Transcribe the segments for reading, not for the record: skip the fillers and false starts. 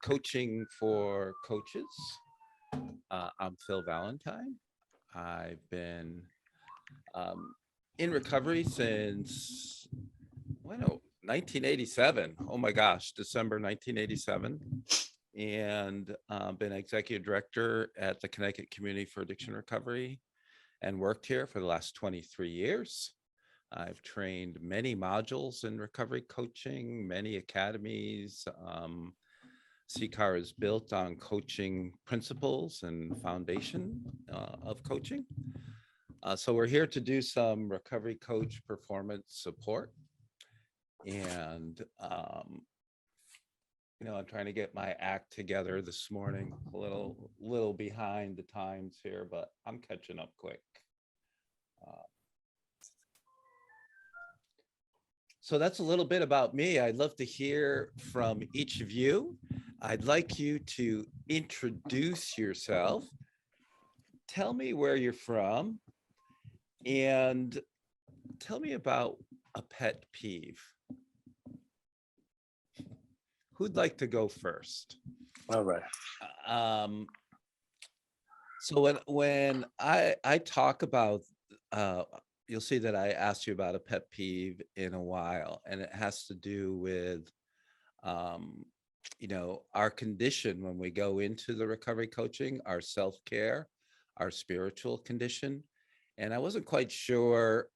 Coaching for Coaches. I'm Phil Valentine. I've been in recovery since, 1987. Oh my gosh, December 1987. And been executive director at the Connecticut Community for Addiction Recovery and worked here for the last 23 years. I've trained many modules in recovery coaching, many academies. CCAR is built on coaching principles and foundation of coaching. So we're here to do some recovery coach performance support. And, I'm trying to get my act together this morning, a little behind the times here, but I'm catching up quick. So that's a little bit about me. I'd love to hear from each of you. I'd like you to introduce yourself. Tell me where you're from and tell me about a pet peeve. Who'd like to go first? All right. So when I talk about, you'll see that I asked you about a pet peeve in a while, and it has to do with, our condition when we go into the recovery coaching, our self-care, our spiritual condition. And I wasn't quite sure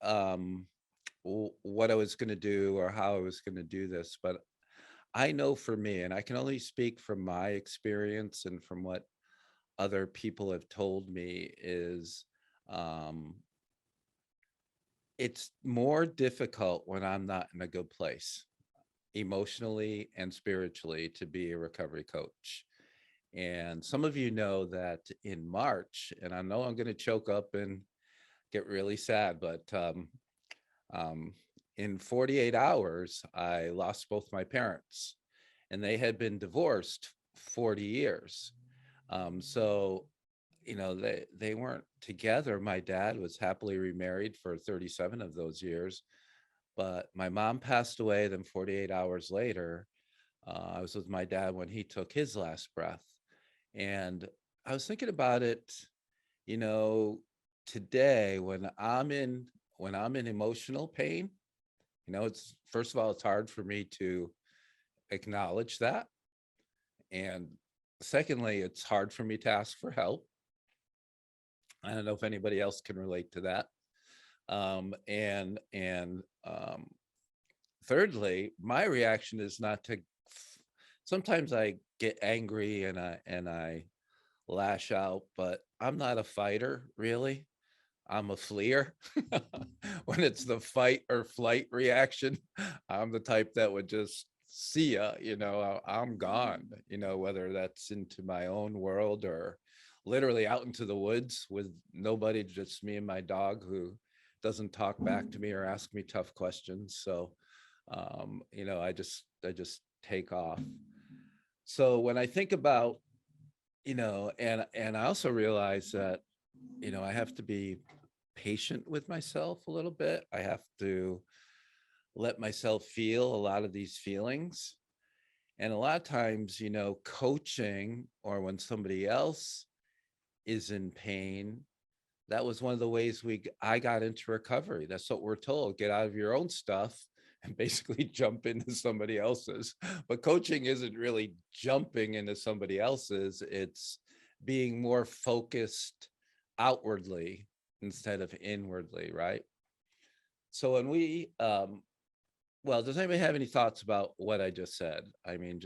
what I was going to do or how I was going to do this, but I know for me, and I can only speak from my experience and from what other people have told me, is it's more difficult when I'm not in a good place, emotionally and spiritually, to be a recovery coach. And some of you know that in March, and I know I'm going to choke up and get really sad, but in 48 hours, I lost both my parents, and they had been divorced 40 years. So, they weren't together. My dad was happily remarried for 37 of those years, but my mom passed away. Then 48 hours later, I was with my dad when he took his last breath. And I was thinking about it, today when I'm in emotional pain. It's, first of all, it's hard for me to acknowledge that. And secondly, it's hard for me to ask for help. I don't know if anybody else can relate to that. And thirdly, my reaction is not to, sometimes I get angry and I lash out, but I'm not a fighter, really. I'm a fleer. When it's the fight or flight reaction, I'm the type that would just see ya, I'm gone, whether that's into my own world or literally out into the woods with nobody, just me and my dog, who doesn't talk back to me or ask me tough questions. So, I just take off. So when I think about, and I also realize that, I have to be patient with myself a little bit. I have to let myself feel a lot of these feelings. And a lot of times, coaching, or when somebody else is in pain, that was one of the ways I got into recovery. That's what we're told: get out of your own stuff and basically jump into somebody else's. But coaching isn't really jumping into somebody else's. It's being more focused outwardly instead of inwardly, right? So when we, does anybody have any thoughts about what I just said? I mean,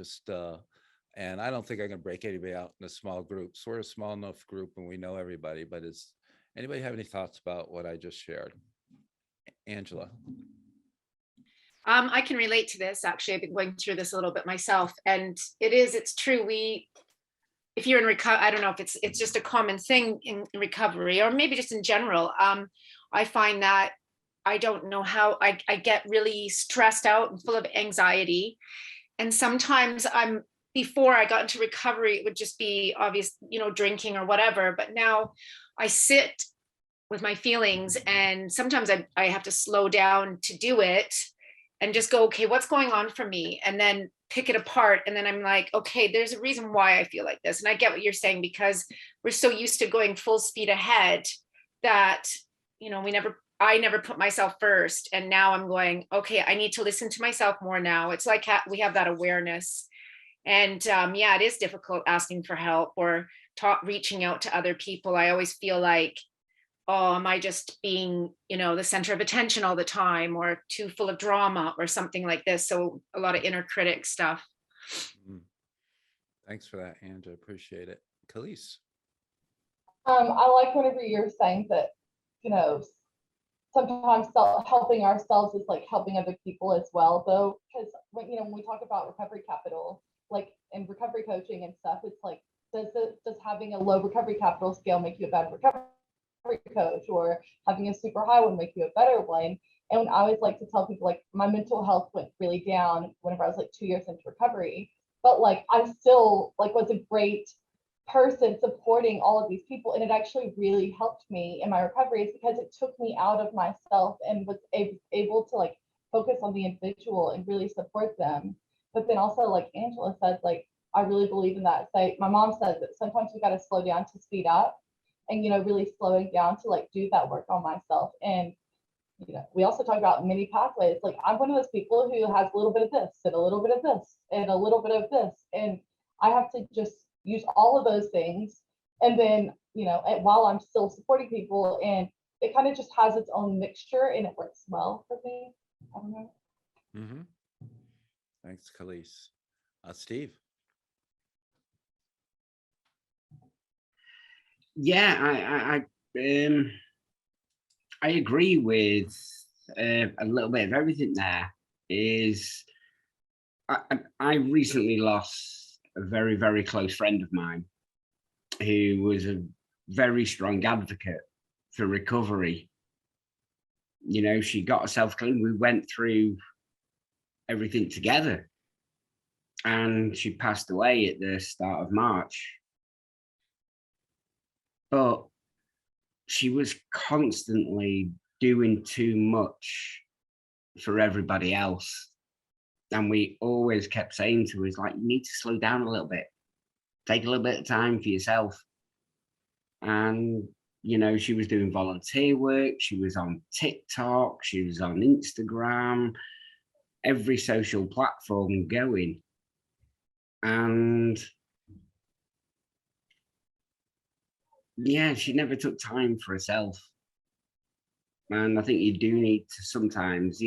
and I don't think I'm gonna break anybody out into small groups. We're a small enough group and we know everybody, but does anybody have any thoughts about what I just shared? Angela. I can relate to this. Actually, I've been going through this a little bit myself, and it's true. If you're in recovery, I don't know if it's just a common thing in recovery, or maybe just in general. I find that I don't know how I get really stressed out and full of anxiety. And sometimes before I got into recovery, it would just be obvious, drinking or whatever. But now I sit with my feelings, and sometimes I have to slow down to do it. and just go, okay, what's going on for me? And then pick it apart. And then I'm like, okay, there's a reason why I feel like this. And I get what you're saying, because we're so used to going full speed ahead that, I never put myself first. And now I'm going, okay, I need to listen to myself more now. It's like we have that awareness. And yeah, it is difficult asking for help or reaching out to other people. I always feel like, oh, am I just being, the center of attention all the time, or too full of drama or something like this? So a lot of inner critic stuff. Mm. Thanks for that, Andrew. Appreciate it. Khalees. I like whenever you're saying that, you know, sometimes helping ourselves is like helping other people as well, though, because when we talk about recovery capital, like in recovery coaching and stuff, it's like, does having a low recovery capital scale make you a bad recovery coach, or having a super high one make you a better one? And I always like to tell people, like, my mental health went really down whenever I was like 2 years into recovery, but like I still like was a great person supporting all of these people, and it actually really helped me in my recovery, is because it took me out of myself and was able to like focus on the individual and really support them. But then also, like Angela said, like, I really believe in that. Say, my mom says that sometimes we got to slow down to speed up, and really slowing down to like do that work on myself. And we also talk about many pathways. Like, I'm one of those people who has a little bit of this and a little bit of this and a little bit of this, and I have to just use all of those things. And then, while I'm still supporting people, and it kind of just has its own mixture and it works well for me. I don't know. Mm-hmm. Thanks, Khalees. Steve. Yeah, I agree with a little bit of everything there. Is I recently lost a very, very close friend of mine who was a very strong advocate for recovery. She got herself clean. We went through everything together, and she passed away at the start of March. But she was constantly doing too much for everybody else. And we always kept saying to her, like, you need to slow down a little bit, take a little bit of time for yourself. And, she was doing volunteer work. She was on TikTok. She was on Instagram, every social platform going. And yeah, she never took time for herself. And I think you do need to sometimes,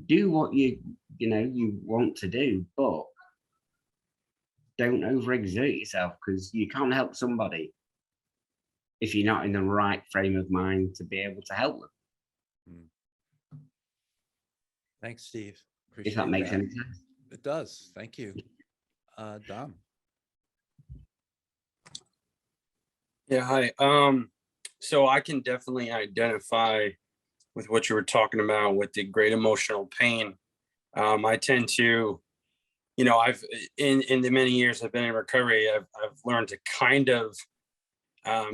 do what you want to do, but don't overexert yourself, because you can't help somebody if you're not in the right frame of mind to be able to help them. Thanks, Steve. If that Appreciate makes that. any sense. It does. Thank you. Dom. Yeah, hi. So I can definitely identify with what you were talking about with the great emotional pain. I tend to, I've in the many years I've been in recovery, I've learned to kind of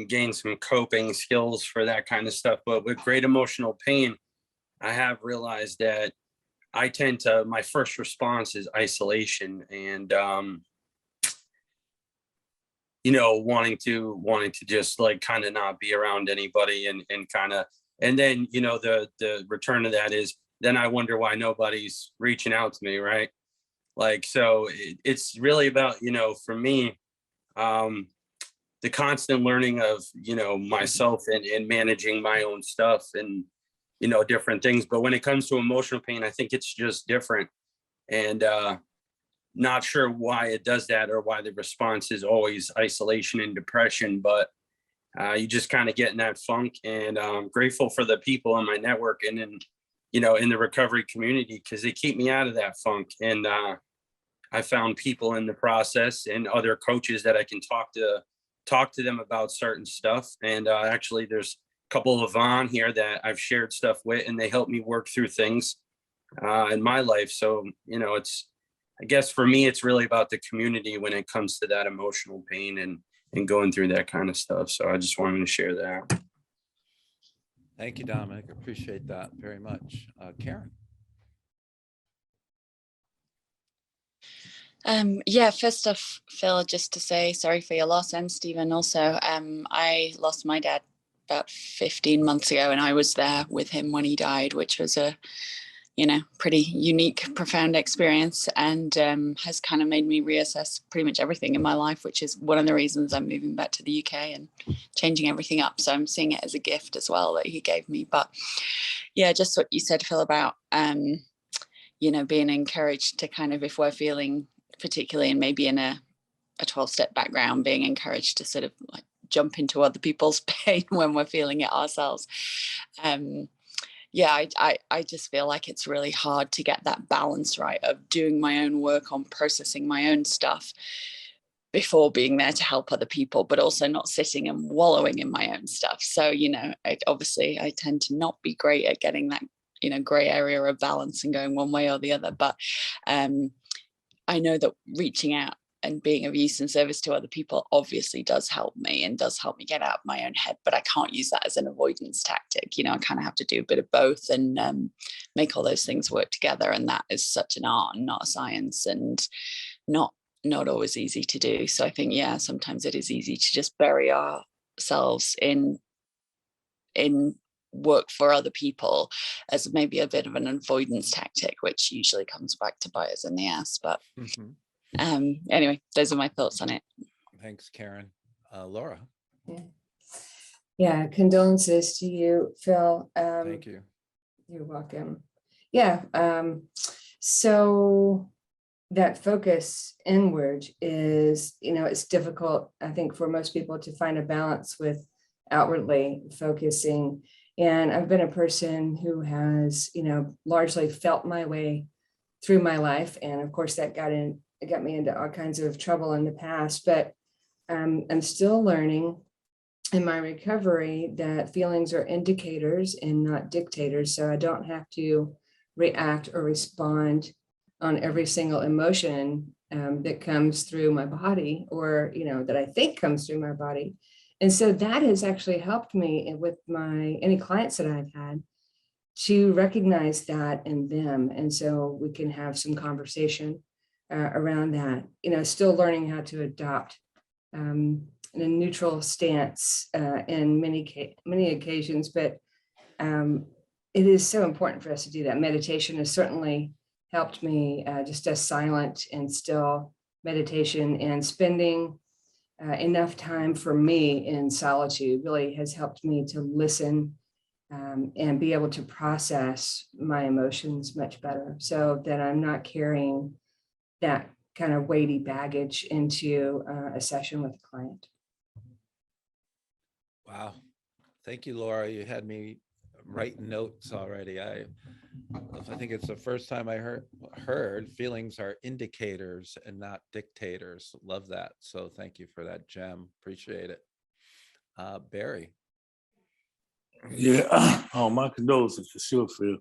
gain some coping skills for that kind of stuff. But with great emotional pain, I have realized that my first response is isolation, and wanting to just like kind of not be around anybody, and kind of, and then the return of that is, then I wonder why nobody's reaching out to me, right? Like, so it's really about, for me, the constant learning of myself, and managing my own stuff, and different things. But when it comes to emotional pain, I think it's just different, and not sure why it does that, or why the response is always isolation and depression. But you just kind of get in that funk. And I'm grateful for the people in my network and in the recovery community, because they keep me out of that funk. And I found people in the process, and other coaches that I can talk to them about certain stuff. And actually, there's a couple of on here that I've shared stuff with, and they help me work through things in my life. So I guess for me, it's really about the community when it comes to that emotional pain, and going through that kind of stuff. So I just wanted to share that. Thank you, Dominic. Appreciate that very much. Karen. Yeah, first off, Phil, just to say sorry for your loss, and Stephen also. I lost my dad about 15 months ago, and I was there with him when he died, which was a, pretty unique, profound experience, and has kind of made me reassess pretty much everything in my life, which is one of the reasons I'm moving back to the UK and changing everything up. So I'm seeing it as a gift as well that he gave me. But yeah, just what you said, Phil, about being encouraged to kind of, if we're feeling particularly, and maybe in a 12-step background, being encouraged to sort of like jump into other people's pain when we're feeling it ourselves. I just feel like it's really hard to get that balance right of doing my own work on processing my own stuff before being there to help other people, but also not sitting and wallowing in my own stuff. So, obviously I tend to not be great at getting that, gray area of balance and going one way or the other. But I know that reaching out and being of use and service to other people obviously does help me and does help me get out of my own head, but I can't use that as an avoidance tactic. I kind of have to do a bit of both and make all those things work together. And that is such an art and not a science, and not always easy to do. So I think, sometimes it is easy to just bury ourselves in work for other people as maybe a bit of an avoidance tactic, which usually comes back to bite us in the ass. But anyway, those are my thoughts on it. Thanks, Karen. Laura. Yeah, condolences to you, Phil. Thank you. You're welcome. Yeah, so that focus inward is, it's difficult, I think, for most people to find a balance with outwardly focusing. And I've been a person who has, largely felt my way through my life. And of course, that got me into all kinds of trouble in the past. But I'm still learning in my recovery that feelings are indicators and not dictators. So I don't have to react or respond on every single emotion that comes through my body, or, that I think comes through my body. And so that has actually helped me with any clients that I've had to recognize that in them. And so we can have some conversation around that, still learning how to adopt a neutral stance in many occasions, but it is so important for us to do that. Meditation has certainly helped me, just a silent and still meditation, and spending enough time for me in solitude really has helped me to listen and be able to process my emotions much better, so that I'm not carrying that kind of weighty baggage into a session with a client. Wow. Thank you, Laura. You had me writing notes already. I think it's the first time I heard feelings are indicators and not dictators. Love that. So thank you for that gem. Appreciate it. Barry. Yeah. Oh, my condolences for sure, Phil.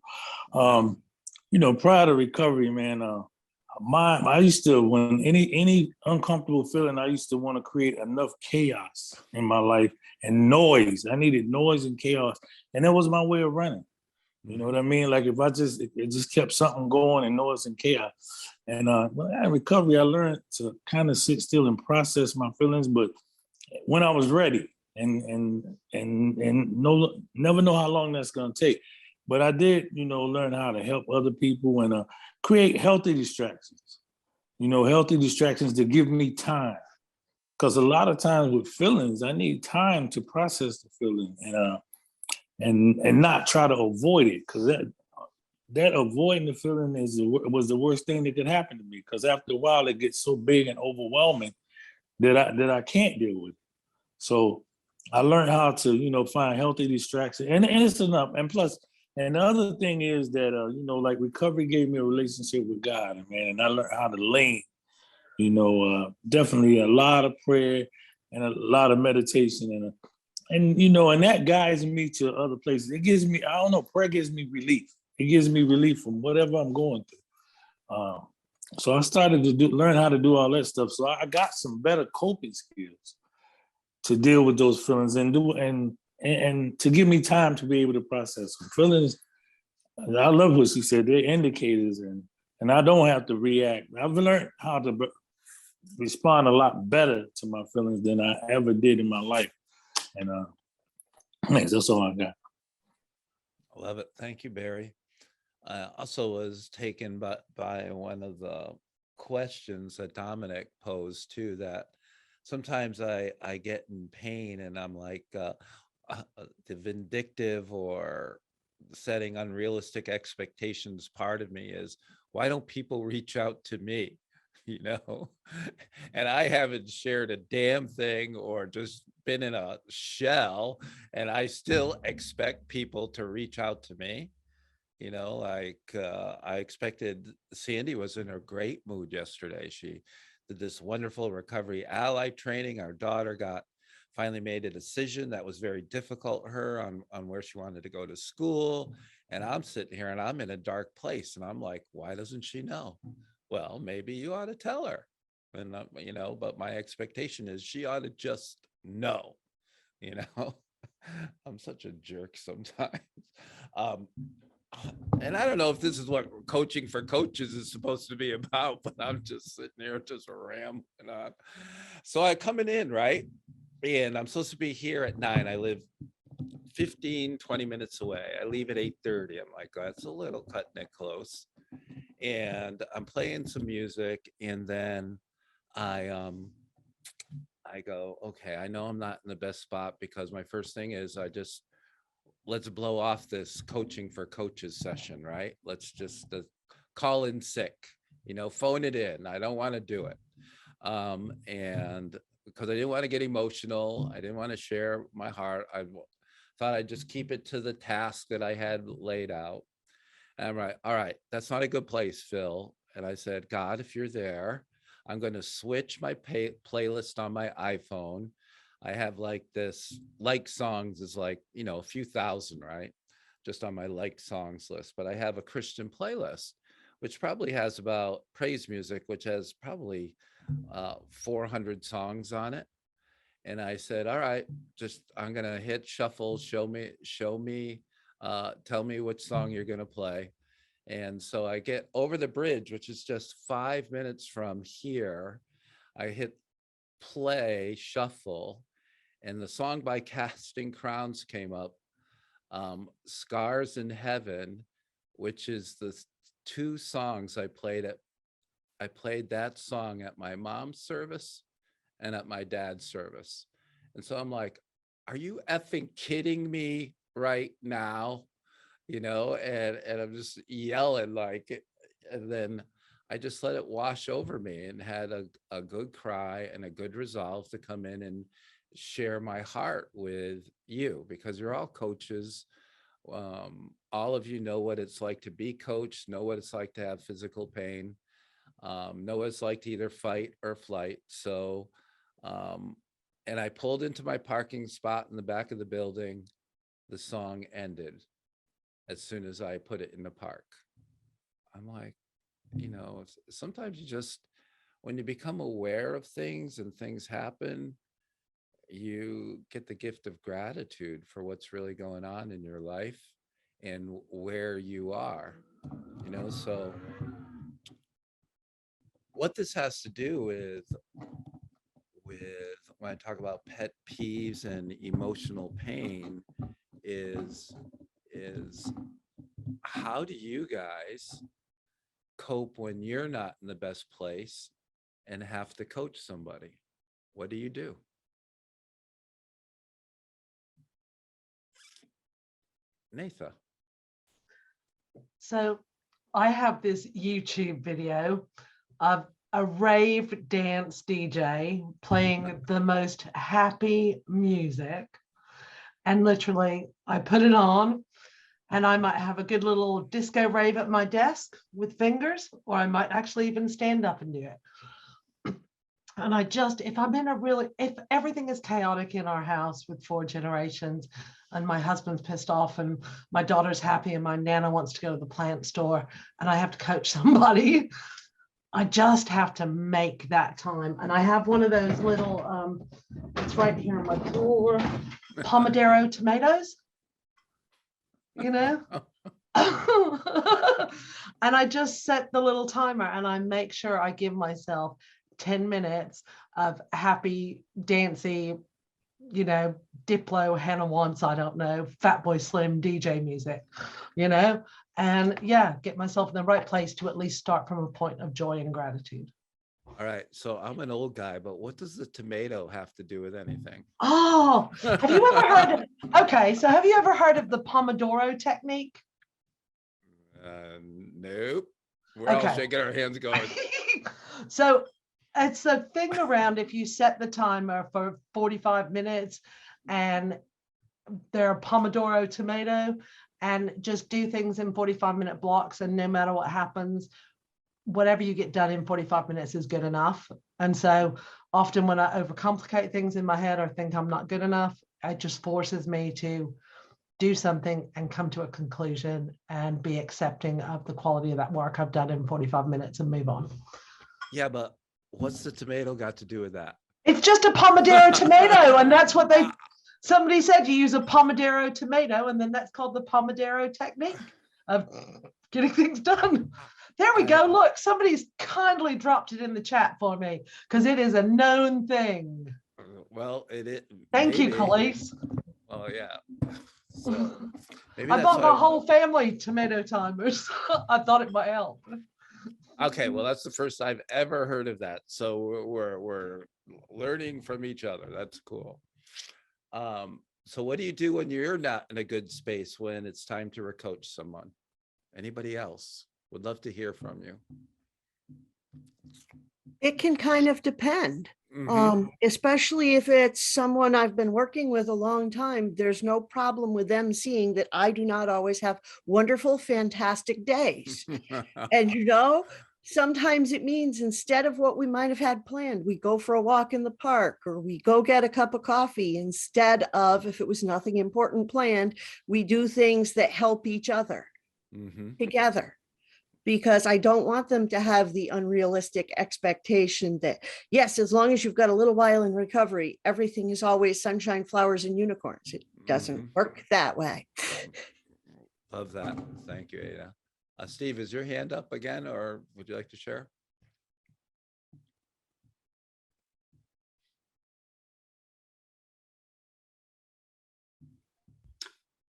Prior to recovery, man, I used to, when any uncomfortable feeling, I used to want to create enough chaos in my life and noise. I needed noise and chaos, and that was my way of running. You know what I mean? Like if it just kept something going and noise and chaos. And in recovery, I learned to kind of sit still and process my feelings, but when I was ready, and never know how long that's gonna take. But I did, learn how to help other people and create healthy distractions. Healthy distractions to give me time. Because a lot of times with feelings, I need time to process the feeling and not try to avoid it. Because that avoiding the feeling was the worst thing that could happen to me. Because after a while, it gets so big and overwhelming that I can't deal with it. So I learned how to, find healthy distractions, and it's enough. And plus, and the other thing is that, like recovery gave me a relationship with God, man, and I learned how to lean, definitely a lot of prayer and a lot of meditation, and that guides me to other places. It gives me, I don't know, prayer gives me relief. It gives me relief from whatever I'm going through. So I started to learn how to do all that stuff. So I got some better coping skills to deal with those feelings and to give me time to be able to process them. Feelings, I love what she said, they're indicators, and and I don't have to react. I've learned how to respond a lot better to my feelings than I ever did in my life. And that's all I got. I love it. Thank you, Barry. I also was taken by one of the questions that Dominic posed too, that sometimes I get in pain and I'm like, the vindictive or setting unrealistic expectations part of me is, why don't people reach out to me? You know, and I haven't shared a damn thing or just been in a shell, and I still expect people to reach out to me. You know, like I expected. Sandy was in a great mood yesterday. She did this wonderful recovery ally training. Our daughter finally made a decision that was very difficult for her on where she wanted to go to school. And I'm sitting here and I'm in a dark place. And I'm like, why doesn't she know? Well, maybe you ought to tell her. And, you know, but my expectation is she ought to just know, you know. I'm such a jerk sometimes. Um, and I don't know if this is what coaching for coaches is supposed to be about, but I'm just sitting there just rambling on. So I coming in, right? And I'm supposed to be here at 9. I live 15-20 minutes away. I leave at 8:30. I'm like, oh, that's a little cutting it close. And I'm playing some music, and then I go, okay, I know I'm not in the best spot, because my first thing is let's blow off this coaching for coaches session, right? Let's just call in sick, you know, phone it in. I don't want to do it. And because I didn't want to get emotional, I didn't want to share my heart. I thought I'd just keep it to the task that I had laid out. And I'm like, all right, that's not a good place, Phil. And I said, God, if you're there, I'm going to switch my playlist on my iPhone. I have like this, like songs is like, you know, a few thousand, right? Just on my like songs list. But I have a Christian playlist, which probably has about praise music, which has probably 400 songs on it. And I said, all right, I'm going to hit shuffle, show me, tell me which song you're going to play. And so I get over the bridge, which is just 5 minutes from here. I hit play, shuffle, and the song by Casting Crowns came up, Scars in Heaven, which is the 2 songs I played that song at my mom's service and at my dad's service. And so I'm like, are you effing kidding me right now? You know, and I'm just yelling like, and then I just let it wash over me and had a good cry and a good resolve to come in and share my heart with you, because you're all coaches. All of you know what it's like to be coached, know what it's like to have physical pain, know what it's like to either fight or flight. So, and I pulled into my parking spot in the back of the building. The song ended as soon as I put it in the park. I'm like, you know, sometimes you just, when you become aware of things and things happen, you get the gift of gratitude for what's really going on in your life and where you are, you know. So what this has to do with when I talk about pet peeves and emotional pain is how do you guys cope when you're not in the best place and have to coach somebody? What do you do? Nathan. So I have this YouTube video of a rave dance DJ playing the most happy music. And literally, I put it on and I might have a good little disco rave at my desk with fingers, or I might actually even stand up and do it. And if everything is chaotic in our house with 4 generations, and my husband's pissed off and my daughter's happy and my Nana wants to go to the plant store and I have to coach somebody, I just have to make that time. And I have one of those little, it's right here on my floor, Pomodoro tomatoes, you know? And I just set the little timer and I make sure I give myself 10 minutes of happy, dancy, Diplo, Hannah Wants, I don't know, Fatboy Slim DJ music, and yeah, get myself in the right place to at least start from a point of joy and gratitude. All right. So I'm an old guy, but what does the tomato have to do with anything? Oh, have you ever heard? Okay, so have you ever heard of the Pomodoro technique? Nope. We're all Okay. shaking our hands going, So it's a thing around if you set the timer for 45 minutes and they're a Pomodoro tomato and just do things in 45-minute blocks, and no matter what happens, whatever you get done in 45 minutes is good enough. And so often when I overcomplicate things in my head or think I'm not good enough, it just forces me to do something and come to a conclusion and be accepting of the quality of that work I've done in 45 minutes and move on. yeah, but what's the tomato got to do with that? It's just a Pomodoro tomato, and that's what somebody said, you use a Pomodoro tomato, and then that's called the Pomodoro technique of getting things done. There we go. Look, somebody's kindly dropped it in the chat for me because it is a known thing. Well, it is. Thank you, Khalees. Oh, yeah. So maybe I that's bought my why. whole family tomato timers. I thought it might help. Okay, well, that's the first I've ever heard of that. So we're learning from each other. That's cool. So what do you do when you're not in a good space when it's time to recoach someone? Anybody else? Would love to hear from you. It can kind of depend. Mhm. Especially if it's someone I've been working with a long time. There's no problem with them seeing that I do not always have wonderful, fantastic days. And sometimes it means instead of what we might have had planned, we go for a walk in the park or we go get a cup of coffee instead of, if it was nothing important planned, we do things that help each other together. Because I don't want them to have the unrealistic expectation that, yes, as long as you've got a little while in recovery, everything is always sunshine, flowers, and unicorns. It doesn't work that way. Love that. Thank you, Ada. Steve, is your hand up again, or would you like to share?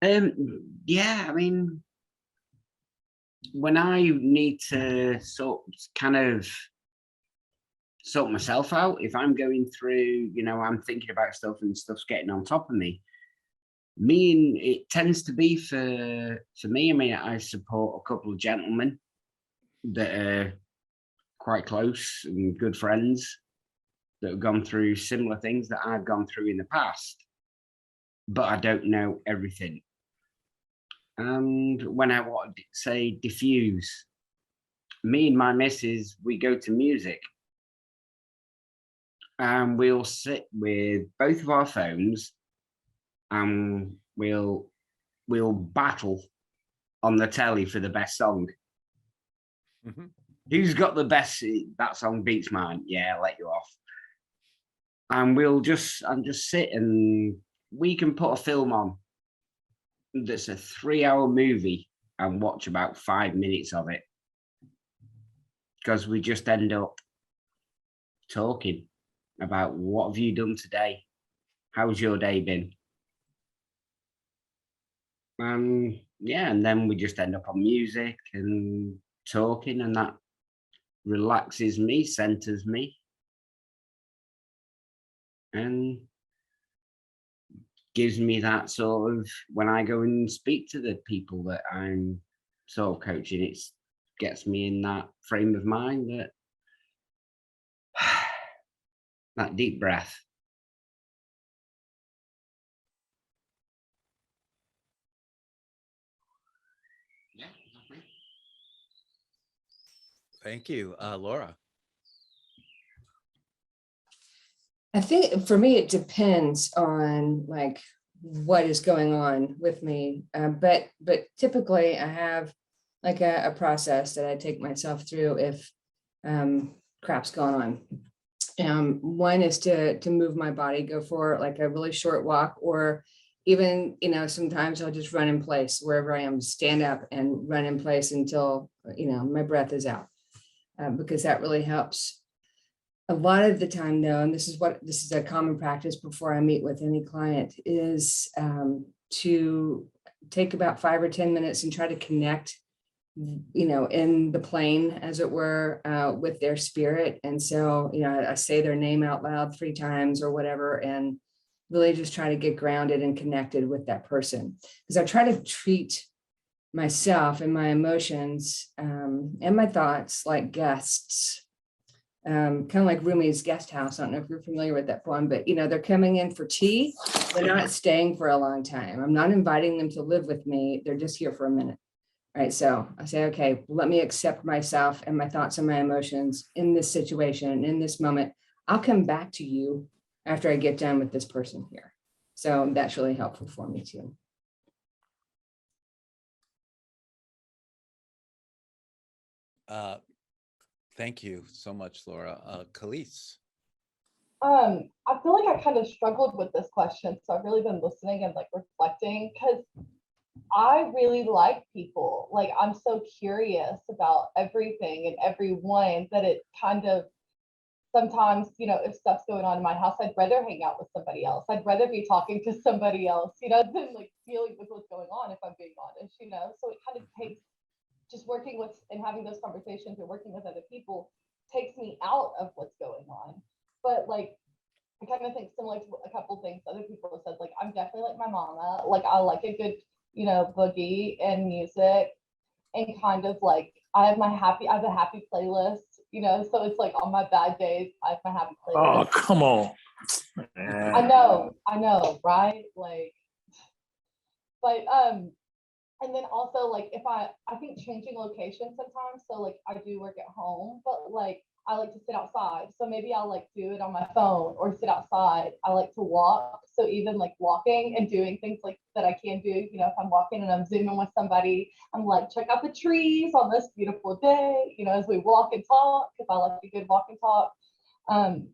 Yeah, I mean, when I need to sort myself out, if I'm going through, I'm thinking about stuff and stuff's getting on top of me, it tends to be for me. I mean, I support a couple of gentlemen that are quite close and good friends that have gone through similar things that I've gone through in the past, but I don't know everything. And when I want to say diffuse, me and my missus, we go to music and we'll sit with both of our phones and we'll battle on the telly for the best song. Who's got the best? That song beats mine. Yeah, I'll let you off. And we'll just sit and we can put a film on that's a 3-hour movie and watch about 5 minutes of it, because we just end up talking about what have you done today, how's your day been, yeah, and then we just end up on music and talking, and that relaxes me, centers me, and gives me that sort of, when I go and speak to the people that I'm sort of coaching, it gets me in that frame of mind, that deep breath. Thank you. Laura. I think for me, it depends on like what is going on with me. But typically I have like a process that I take myself through if crap's going on. One is to move my body, go for like a really short walk, or even, sometimes I'll just run in place wherever I am, stand up and run in place until, my breath is out. Because that really helps. A lot of the time though, and this is a common practice before I meet with any client, is to take about 5 or 10 minutes and try to connect, in the plane, as it were, with their spirit. And so, I say their name out loud 3 times or whatever, and really just try to get grounded and connected with that person. Because I try to treat myself and my emotions and my thoughts like guests, kind of like Rumi's Guest House. I don't know if you're familiar with that poem, but they're coming in for tea. They're not staying for a long time. I'm not inviting them to live with me. They're just here for a minute. Right. So I say, okay, let me accept myself and my thoughts and my emotions in this situation, in this moment. I'll come back to you after I get done with this person here. So that's really helpful for me too. Thank you so much, Laura. Khalees. I feel like I kind of struggled with this question, so I've really been listening and like reflecting, because I really like people. Like, I'm so curious about everything and everyone that it kind of sometimes, if stuff's going on in my house, I'd rather hang out with somebody else. I'd rather be talking to somebody else, than like dealing with what's going on, if I'm being honest, So it kind of takes just working with and having those conversations and working with other people takes me out of what's going on. But like, I kind of think similar to a couple things other people have said, like, I'm definitely like my mama. Like, I like a good, boogie and music, and kind of like, I have a happy playlist, so it's like on my bad days, I have my happy Oh, playlist. come on. I know, right? Like, but and then also, like, if I think changing location sometimes, so like I do work at home, but like I like to sit outside, so maybe I'll like do it on my phone or sit outside. I like to walk, so even like walking and doing things like that I can do, if I'm walking and I'm zooming with somebody, I'm like, check out the trees on this beautiful day, as we walk and talk, because I like a good walk and talk. And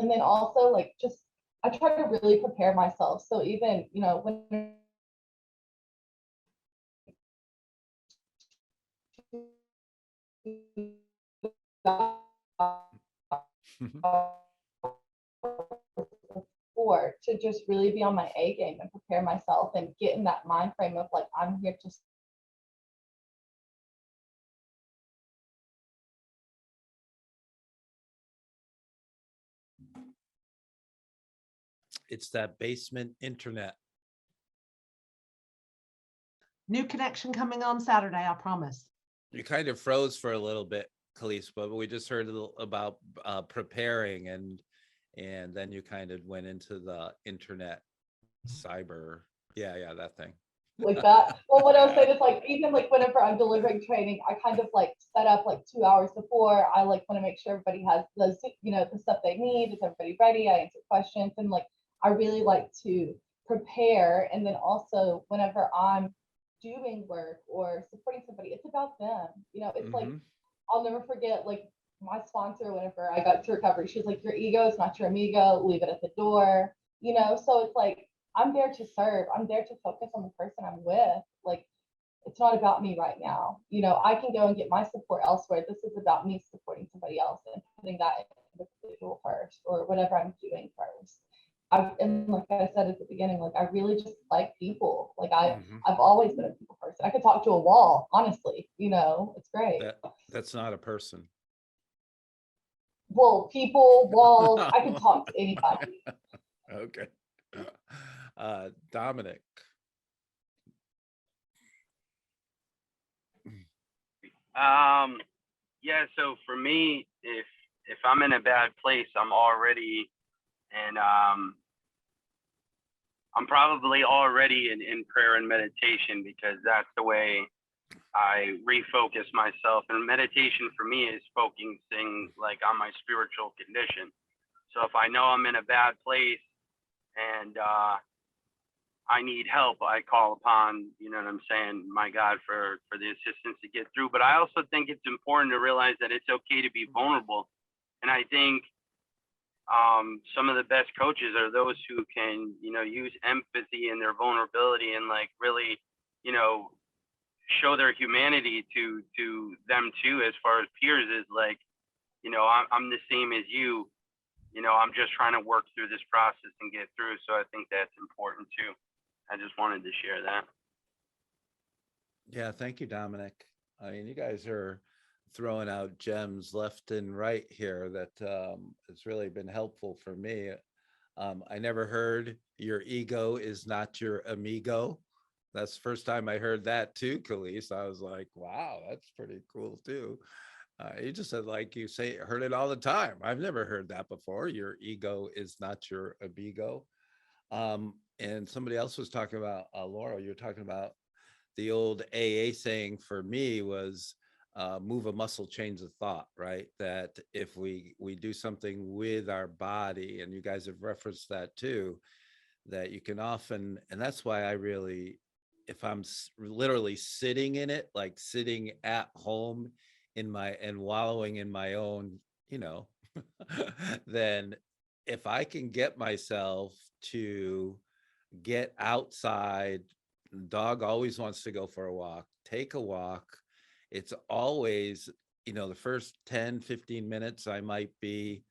then also, like, just I try to really prepare myself, so even, when before, to just really be on my A game and prepare myself and get in that mind frame of like, I'm here to It's that basement internet. New connection coming on Saturday, I promise. You kind of froze for a little bit, Khalees, but we just heard a little about preparing, and then you kind of went into the internet cyber. Yeah, that thing. like that. Well, what I was saying is, like, even like whenever I'm delivering training, I kind of like set up like 2 hours before. I like want to make sure everybody has those, the stuff they need. Is everybody ready? I answer questions, and like I really like to prepare. And then also whenever I'm doing work or supporting somebody, it's about them. It's like, I'll never forget, like, my sponsor, whenever I got to recovery, she's like, your ego is not your amigo, leave it at the door. So it's like, I'm there to serve. I'm there to focus on the person I'm with. Like, it's not about me right now. I can go and get my support elsewhere. This is about me supporting somebody else and putting that individual first, or whatever I'm doing first. And like I said at the beginning, like, I really just like people. Like, I've always been a people person. I could talk to a wall, honestly. It's great. That's not a person. Well, people, walls, I can talk to anybody. Okay. Dominic. Yeah, so for me, if I'm in a bad place, I'm already and I'm probably already in prayer and meditation, because that's the way I refocus myself. And meditation for me is focusing like on my spiritual condition. So if I know I'm in a bad place and I need help, I call upon, what I'm saying, my God, for the assistance to get through. But I also think it's important to realize that it's okay to be vulnerable. And I think some of the best coaches are those who can, you know, use empathy and their vulnerability and like really, you know, show their humanity to them too, as far as peers, is like, you know, I'm the same as you, you know, I'm just trying to work through this process and get through. So I think that's important too. I just wanted to share that. Yeah, thank you, Dominic. I mean, you guys are throwing out gems left and right here that has really been helpful for me. I never heard your ego is not your amigo. That's the first time I heard that too, Khalees. I was like, wow, that's pretty cool too. You just said, like you say, heard it all the time. I've never heard that before. Your ego is not your amigo. And somebody else was talking about, Laura, you were talking about the old AA saying for me was move a muscle, change the thought, right? That if we do something with our body, and you guys have referenced that too, that you can often, and that's why I really, if I'm literally sitting in it, like sitting at home in my, and wallowing in my own, you know, then if I can get myself to get outside, dog always wants to go for a walk, take a walk. It's always, you know, the first 10-15 minutes I might be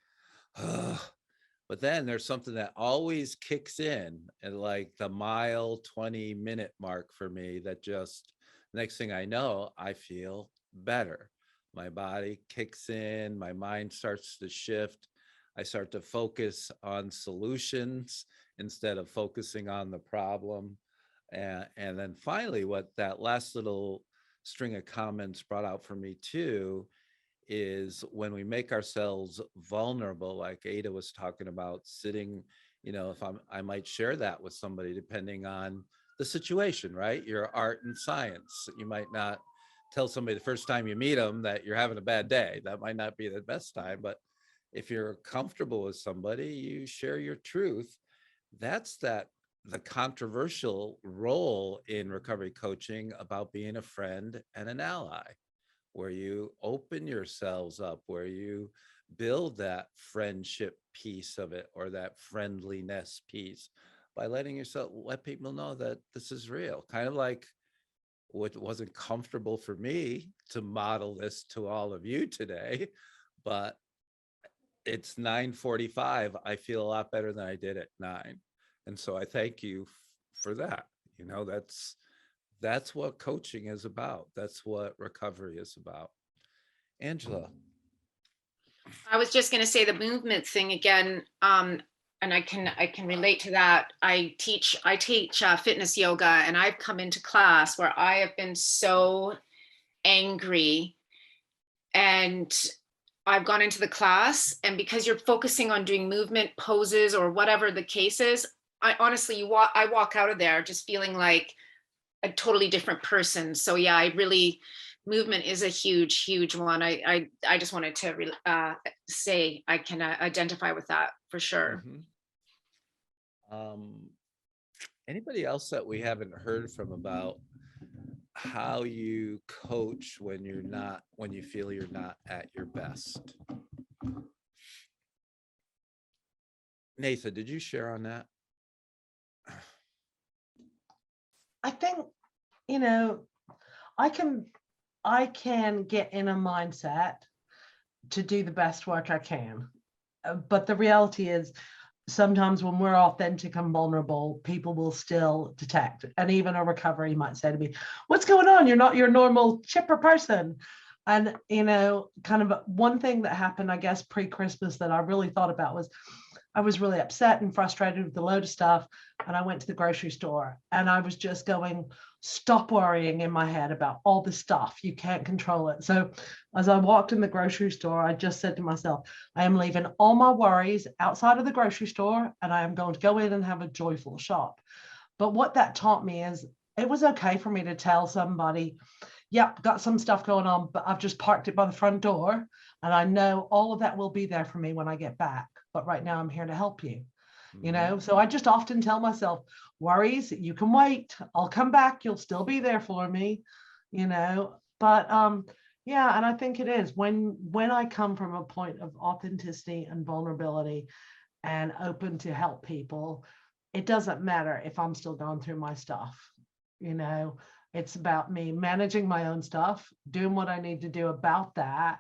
but then there's something that always kicks in at like the mile 20-minute mark for me, that just next thing I know, I feel better. My body kicks in, my mind starts to shift. I start to focus on solutions instead of focusing on the problem. And then finally, what that last little string of comments brought out for me too is when we make ourselves vulnerable, like Ada was talking about, sitting, you know, if I might share that with somebody depending on the situation, right? Your art and science. You might not tell somebody the first time you meet them that you're having a bad day. That might not be the best time, but if you're comfortable with somebody, you share your truth. That's the controversial role in recovery coaching about being a friend and an ally, where you open yourselves up, where you build that friendship piece of it, or that friendliness piece, by letting yourself, let people know that this is real. Kind of like what wasn't comfortable for me to model this to all of you today, but it's 9:45. I feel a lot better than I did at 9. And so I thank you for that. You know, that's what coaching is about. That's what recovery is about. Angela. I was just going to say the movement thing again, and I can relate to that. I teach fitness yoga, and I've come into class where I have been so angry, and I've gone into the class, and because you're focusing on doing movement poses or whatever the case is, I honestly, I walk out of there just feeling like a totally different person. So yeah, I really, movement is a huge one. I just wanted to say I can identify with that for sure. Anybody else that we haven't heard from about how you coach when you feel you're not at your best? Nathan, did you share on that? I think, you know, I can get in a mindset to do the best work I can. But the reality is, sometimes when we're authentic and vulnerable, people will still detect. And even a recovery might say to me, what's going on? You're not your normal chipper person. And, you know, kind of one thing that happened, I guess, pre-Christmas that I really thought about was I was really upset and frustrated with a load of stuff. And I went to the grocery store and I was just going, stop worrying in my head about all this stuff. You can't control it. So as I walked in the grocery store, I just said to myself, I am leaving all my worries outside of the grocery store and I am going to go in and have a joyful shop. But what that taught me is it was okay for me to tell somebody, yep, got some stuff going on, but I've just parked it by the front door and I know all of that will be there for me when I get back. But right now I'm here to help you. You know, so I just often tell myself, worries, you can wait. I'll come back. You'll still be there for me, you know. But Yeah, and I think it is when I come from a point of authenticity and vulnerability and open to help people, it doesn't matter if I'm still going through my stuff. You know, it's about me managing my own stuff, doing what I need to do about that,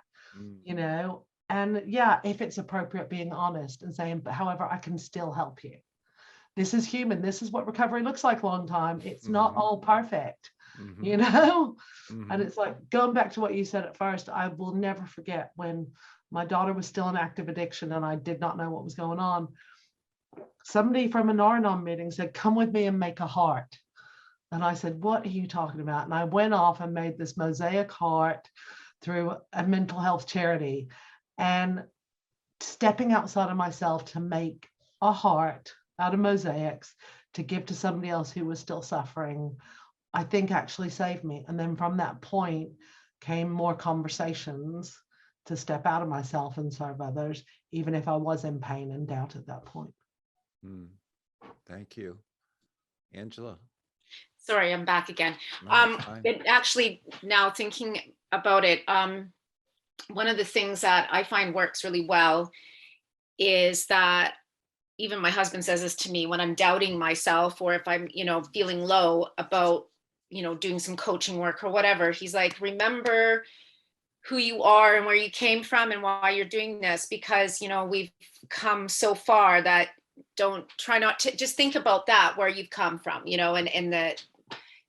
you know, and yeah, if it's appropriate, being honest and saying, but however, I can still help you. This is human. This is what recovery looks like a long time. It's not all perfect, you know? And it's like going back to what you said at first, I will never forget when my daughter was still in active addiction and I did not know what was going on. Somebody from an R&on meeting said, come with me and make a heart. And I said, what are you talking about? And I went off and made this mosaic heart through a mental health charity, and stepping outside of myself to make a heart out of mosaics to give to somebody else who was still suffering, I think actually saved me. And then from that point came more conversations to step out of myself and serve others, even if I was in pain and doubt at that point. Thank you. Angela. Sorry, I'm back again. No, it's fine. It actually, now thinking about it, one of the things that I find works really well is that even my husband says this to me when I'm doubting myself, or if I'm, you know, feeling low about, you know, doing some coaching work or whatever. He's like, remember who you are and where you came from and why you're doing this, because, you know, we've come so far that don't try not to just think about that, where you've come from, you know, and that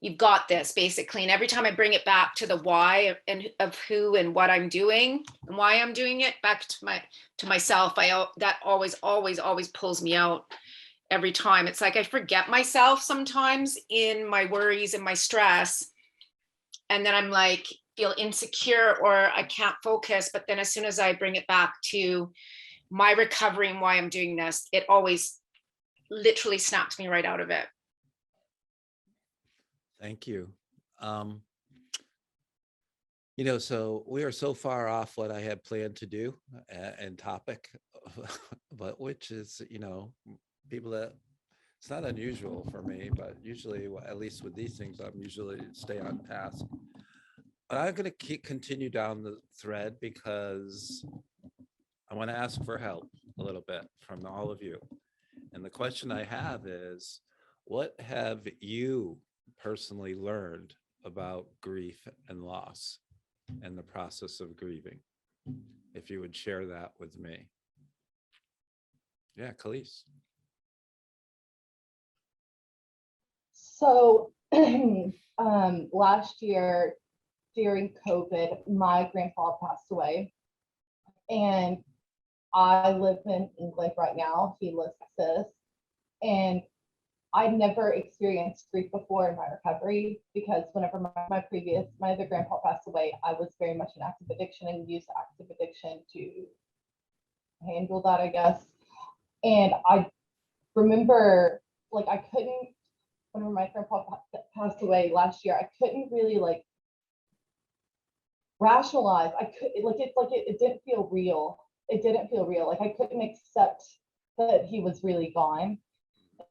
you've got this basically. And every time I bring it back to the why and of who and what I'm doing and why I'm doing it, back to myself, that always pulls me out every time. It's like I forget myself sometimes in my worries and my stress, and then I'm like feel insecure or I can't focus. But then as soon as I bring it back to my recovery and why I'm doing this, it always literally snaps me right out of it. Thank you. You know, so we are so far off what I had planned to do and topic, but which is, you know, people that it's not unusual for me, but usually, at least with these things, I'm usually stay on task. But I'm going to continue down the thread because I want to ask for help a little bit from all of you. And the question I have is, what have you personally learned about grief and loss and the process of grieving? If you would share that with me. Yeah, Khalees. So last year during COVID, my grandpa passed away, and I live in England right now. He lives in Texas, and I'd never experienced grief before in my recovery, because whenever my other grandpa passed away, I was very much in active addiction and used active addiction to handle that, I guess. And I remember, like, I couldn't, whenever my grandpa passed away last year, I couldn't really like rationalize. It didn't feel real. It didn't feel real. Like I couldn't accept that he was really gone.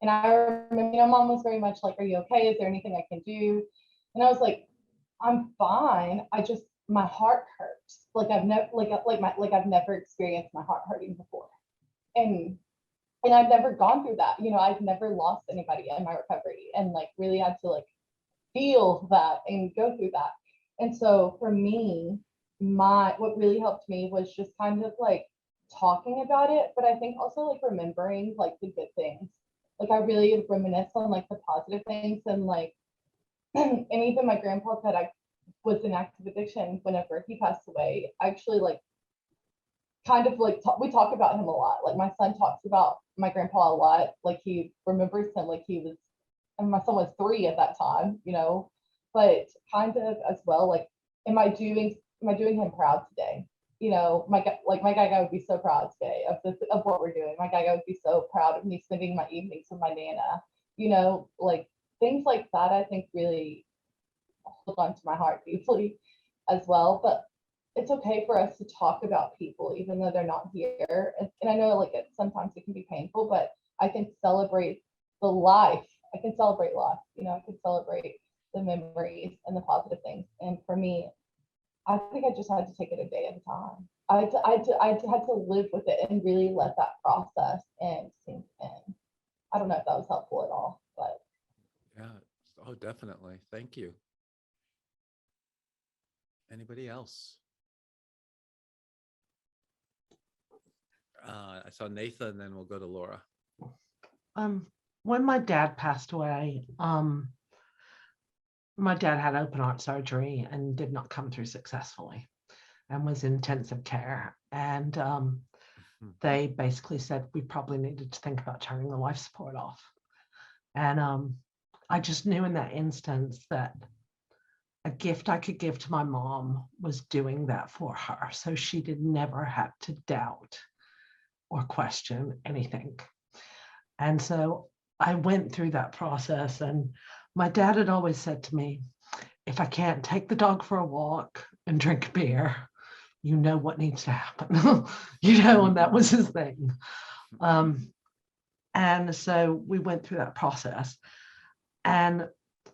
And I remember, you know, mom was very much like, are you okay? Is there anything I can do? And I was like, I'm fine. My heart hurts. Like I've never experienced my heart hurting before. And I've never gone through that. You know, I've never lost anybody in my recovery and like really had to like feel that and go through that. And so for me, what really helped me was just kind of like talking about it, but I think also like remembering like the good things. Like I really reminisce on like the positive things, and like and even my grandpa said I was in active addiction whenever he passed away. I actually like kind of like we talk about him a lot. Like my son talks about my grandpa a lot. Like he remembers him like he was, and my son was 3 at that time, you know, but kind of as well, like, am I doing him proud today? You know, my guy would be so proud today of what we're doing. My guy would be so proud of me spending my evenings with my Nana, you know, like things like that, I think really hold on to my heart deeply as well. But it's okay for us to talk about people, even though they're not here. And I know like sometimes it can be painful, but I can celebrate the life. I can celebrate life, you know, I can celebrate the memories and the positive things. And for me, I think I just just had to take it a day at a time. I had to live with it and really let that process and sink in. I don't know if that was helpful at all, but Yeah. Oh, definitely. Thank you. Anybody else? I saw Nathan, and then we'll go to Laura. When my dad passed away, my dad had open heart surgery and did not come through successfully and was in intensive care. And they basically said we probably needed to think about turning the life support off. And I just knew in that instance that a gift I could give to my mom was doing that for her. So she did never have to doubt or question anything. And so I went through that process, and my dad had always said to me, if I can't take the dog for a walk and drink beer, you know what needs to happen, and that was his thing. And so we went through that process. And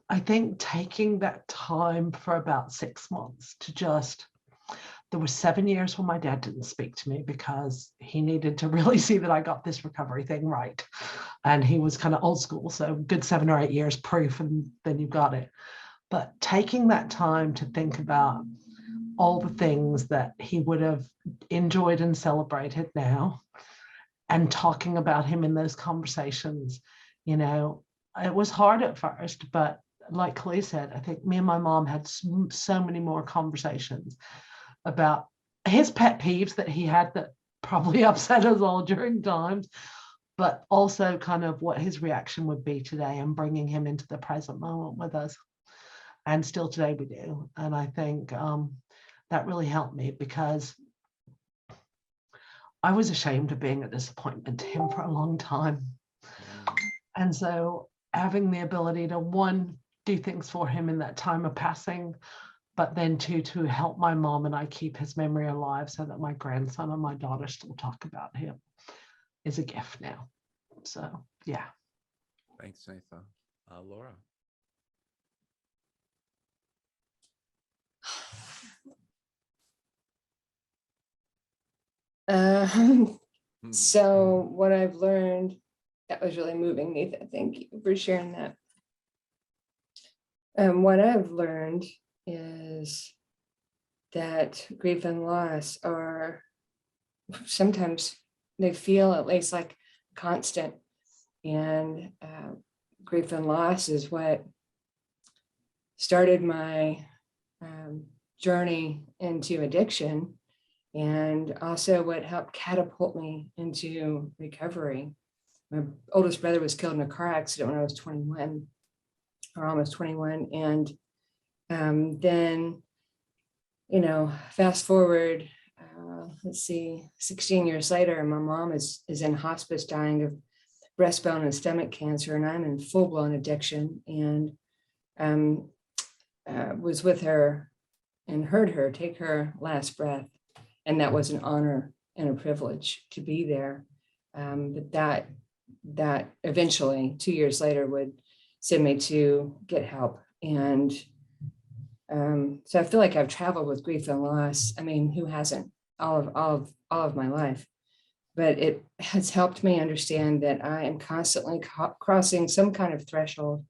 I think taking that time for about 6 months to just, there were 7 years when my dad didn't speak to me because he needed to really see that I got this recovery thing right. And he was kind of old school, so good 7 or 8 years proof, and then you've got it. But taking that time to think about all the things that he would have enjoyed and celebrated now, and talking about him in those conversations, it was hard at first, but like Clay said, I think me and my mom had so many more conversations about his pet peeves that he had that probably upset us all during times, but also kind of what his reaction would be today and bringing him into the present moment with us. And still today we do. And I think that really helped me because I was ashamed of being a disappointment to him for a long time. And so having the ability to, one, do things for him in that time of passing, but then two, to help my mom and I keep his memory alive so that my grandson and my daughter still talk about him, is a gift now. So, yeah. Thanks, Nathan. Laura. So what I've learned, that was really moving, Nathan. Thank you for sharing that. What I've learned is that grief and loss are sometimes, they feel at least like constant, and grief and loss is what started my journey into addiction, and also what helped catapult me into recovery. My oldest brother was killed in a car accident when I was 21, or almost 21. And then, fast forward, let's see, 16 years later, my mom is in hospice dying of breastbone and stomach cancer, and I'm in full-blown addiction, and was with her and heard her take her last breath. And that was an honor and a privilege to be there. But that eventually, 2 years later, would send me to get help. And so I feel like I've traveled with grief and loss. I mean, who hasn't? All of my life. But it has helped me understand that I am constantly crossing some kind of threshold,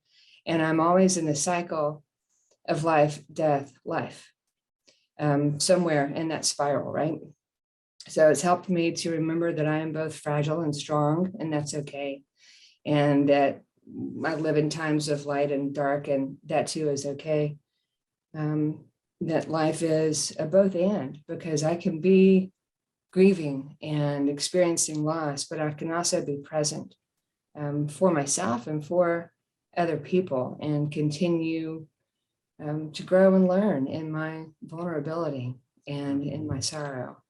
and I'm always in the cycle of life, death, life. Somewhere in that spiral, right? So it's helped me to remember that I am both fragile and strong, and that's okay. And that I live in times of light and dark, and that too is okay. That life is a both and, because I can be grieving and experiencing loss, but I can also be present for myself and for other people, and continue to grow and learn in my vulnerability and in my sorrow.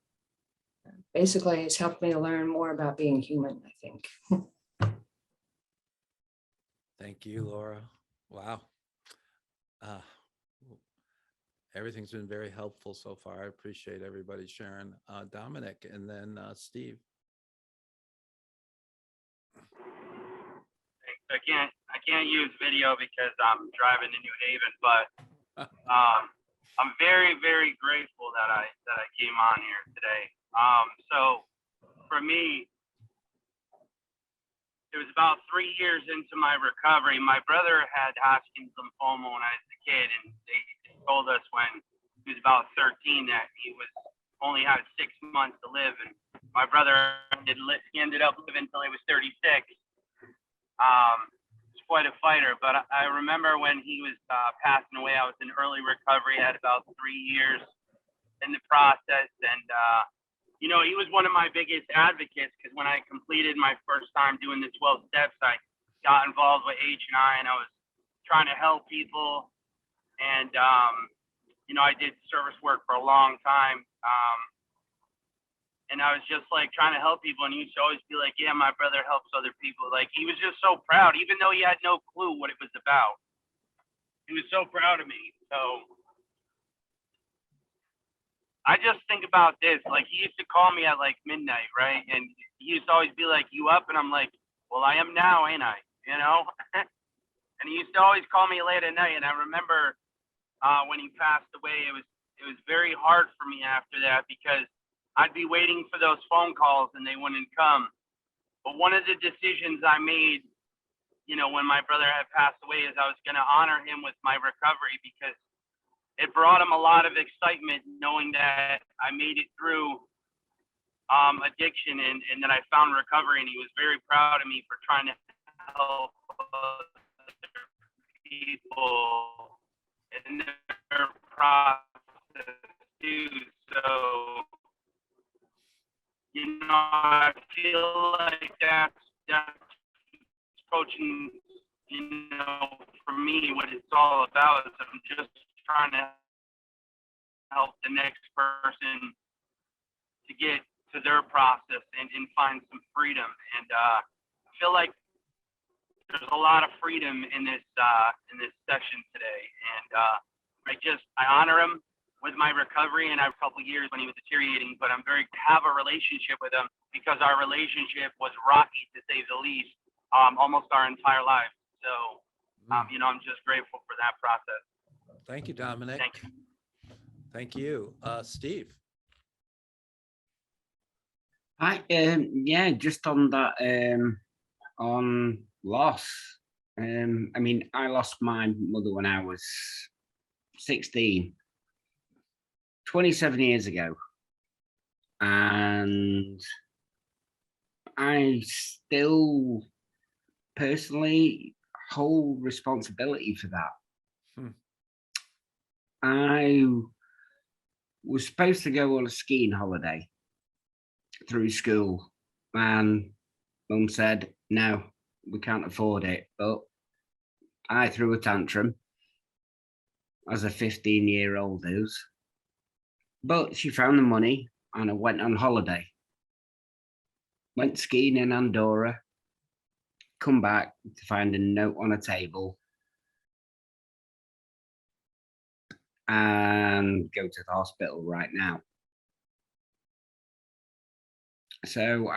Basically, it's helped me to learn more about being human, I think. Thank you, Laura. Wow. Everything's been very helpful so far. I appreciate everybody sharing. Dominic, and then Steve. I can't use video because I'm driving to New Haven, but I'm very, very grateful that I came on here today. So for me, it was about 3 years into my recovery. My brother had Hodgkin's lymphoma when I was a kid, and they told us when he was about 13 that he only had 6 months to live. And my brother he ended up living until he was 36. He's quite a fighter. But I remember when he was passing away, I was in early recovery. I had about 3 years in the process, and you know, he was one of my biggest advocates, because when I completed my first time doing the 12 steps, I got involved with H&I, and I was trying to help people. And, you know, I did service work for a long time. And I was just like trying to help people. And he used to always be like, yeah, my brother helps other people. Like, he was just so proud, even though he had no clue what it was about. He was so proud of me. So I just think about this. Like, he used to call me at like midnight, right? And he used to always be like, you up? And I'm like, well, I am now, ain't I? You know? And he used to always call me late at night. And I remember when he passed away, it was very hard for me after that, because I'd be waiting for those phone calls and they wouldn't come. But one of the decisions I made, you know, when my brother had passed away, is I was going to honor him with my recovery, because it brought him a lot of excitement knowing that I made it through addiction, and that I found recovery. And he was very proud of me for trying to help other people in their process too. So, you know, I feel like that's coaching, you know, for me, what it's all about is I'm just trying to help the next person to get to their process and find some freedom. And I feel like there's a lot of freedom in this session today. And I honor him with my recovery, and I have a couple of years when he was deteriorating, but I'm very have a relationship with him, because our relationship was rocky, to say the least, almost our entire lives. So, you know, I'm just grateful for that process. Thank you, Dominic. Thank you. Thank you. Steve. Yeah, just on that, on loss. I mean, I lost my mother when I was 16, 27 years ago. And I still personally hold responsibility for that. I was supposed to go on a skiing holiday through school, and Mum said, no, we can't afford it. But I threw a tantrum, as a 15-year-old does. But she found the money, and I went on holiday. Went skiing in Andorra, come back to find a note on a table, and go to the hospital right now. So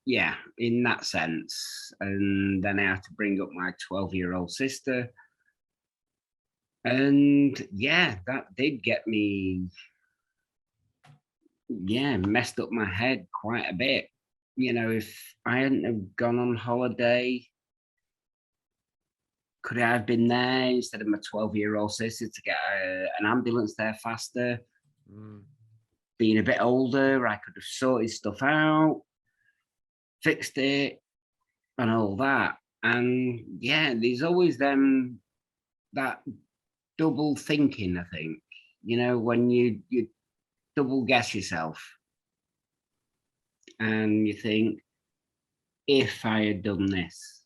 yeah, in that sense. And then I had to bring up my 12-year-old sister. And yeah, that did get me, yeah, messed up my head quite a bit. You know, if I hadn't have gone on holiday, could I have been there instead of my 12-year-old sister to get an ambulance there faster? Being a bit older, I could have sorted stuff out, fixed it, and all that. And yeah, there's always that double thinking, I think, you know, when you double guess yourself and you think, if I had done this,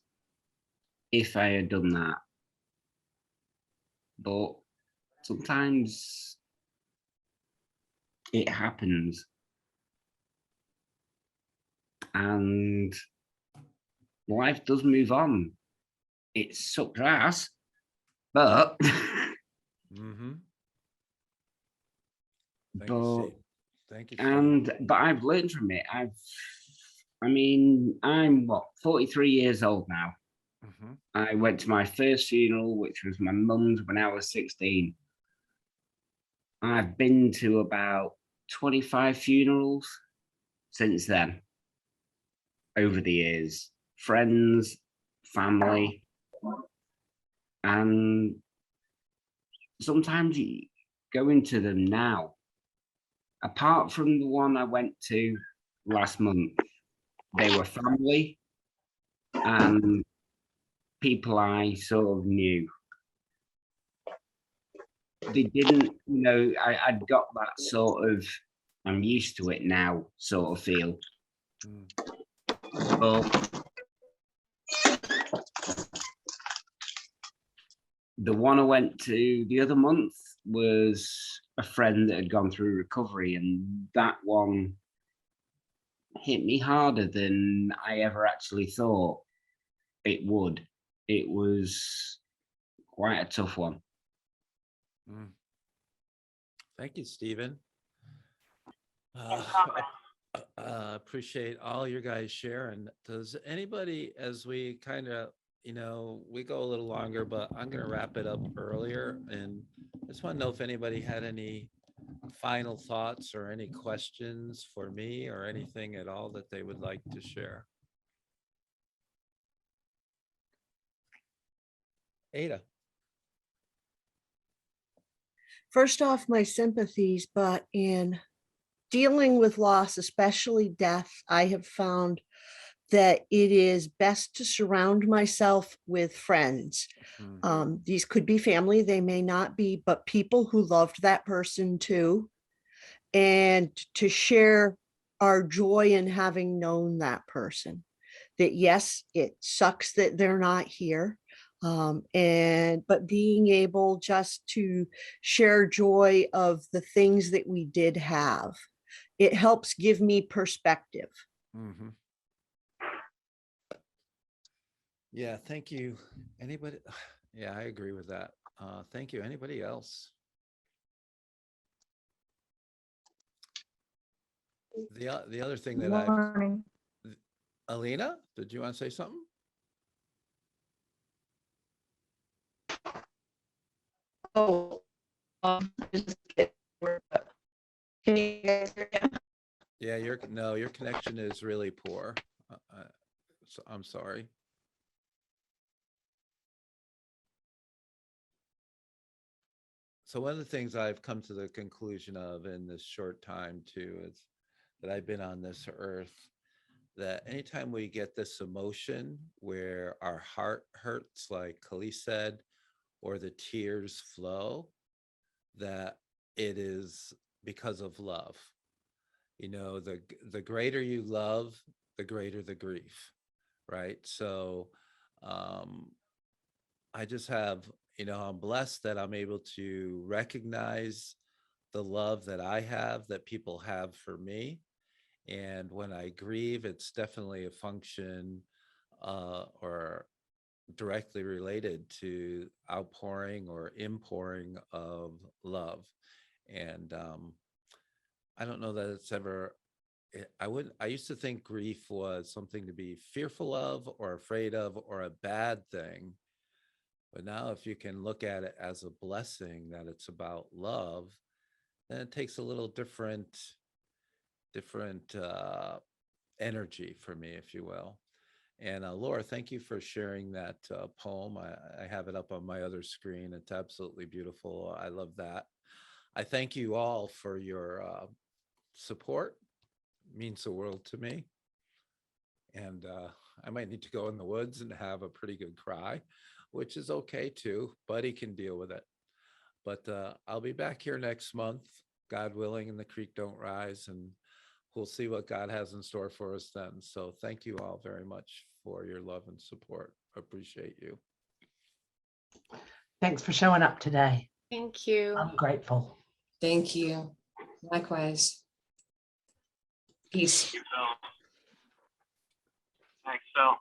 if I had done that. But sometimes it happens, and life does move on. It sucked ass, but Thank you, Steve. Thank you, Steve. But I've learned from it. I mean, I'm 43 years old now. I went to my first funeral, which was my mum's, when I was 16. I've been to about 25 funerals since then, over the years, friends, family, and sometimes you go into them now. Apart from the one I went to last month, they were family and people I sort of knew. They didn't, I'd got that sort of, I'm used to it now sort of feel. But the one I went to the other month was a friend that had gone through recovery, and that one hit me harder than I ever actually thought it would. It was quite a tough one. Thank you, Stephen. Appreciate all your guys sharing. Does anybody, as we kind of, we go a little longer, but I'm going to wrap it up earlier. And I just want to know if anybody had any final thoughts or any questions for me or anything at all that they would like to share. Ada. First off, my sympathies, but in dealing with loss, especially death, I have found that it is best to surround myself with friends. These could be family, they may not be, but people who loved that person too, and to share our joy in having known that person. That yes, it sucks that they're not here, but being able just to share joy of the things that we did have, it helps give me perspective. Yeah, thank you. Anybody? Yeah, I agree with that. Thank you. Anybody else? The other thing that Alina, did you want to say something? Oh, can you guys hear me? Yeah, your connection is really poor. So I'm sorry. So one of the things I've come to the conclusion of in this short time too is that I've been on this earth, that anytime we get this emotion where our heart hurts, like Khalees said, or the tears flow, that it is because of love. The greater you love, the greater the grief, right? So I just have, I'm blessed that I'm able to recognize the love that I have, that people have for me. And when I grieve, it's definitely a function or directly related to outpouring or impouring of love. And I don't know that it's ever, I used to think grief was something to be fearful of or afraid of or a bad thing. But now if you can look at it as a blessing, that it's about love, then it takes a little different energy for me, if you will. And Laura, thank you for sharing that poem. I have it up on my other screen. It's absolutely beautiful. I love that. I thank you all for your support. It means the world to me. And I might need to go in the woods and have a pretty good cry, which is okay too. Buddy can deal with it. But I'll be back here next month, God willing, and the creek don't rise, and we'll see what God has in store for us then. So thank you all very much for your love and support. Appreciate you. Thanks for showing up today. Thank you. I'm grateful. Thank you. Likewise. Peace. Thanks, Phil.